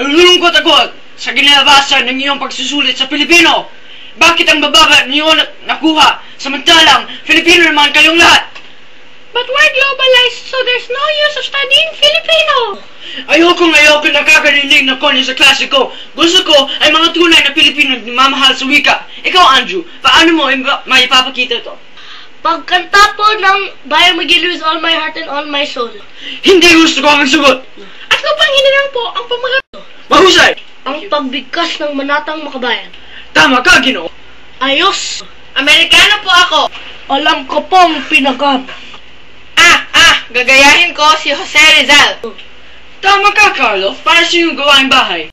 Nalulungkot ako sa kinalabasan ng iyong pagsusulit sa Pilipino. Bakit ang bababa niyo nakuha, samantalang Filipino naman kayong lahat? But we're globalized, so there's no use of studying Filipino. Ayoko nakakarinig na konya sa klase ko. Gusto ko ay mga tunay na Pilipino na mamahal sa wika. Ikaw, Andrew, paano mo maipapakita ito? Pagkanta po ng Bayang Magil with all my heart and all my soul. Hindi gusto ko ang sagot. At upang hinirang po ang pamagat. Mahusay! Ang pagbigkas ng manatang makabayan. Tama ka, Ginoo. Ayos! Amerikano po ako. Alam ko pong pinagam. Gagayahin ko si Jose Rizal. Tama ka, Carlo. Para sa iyong gawaing bahay.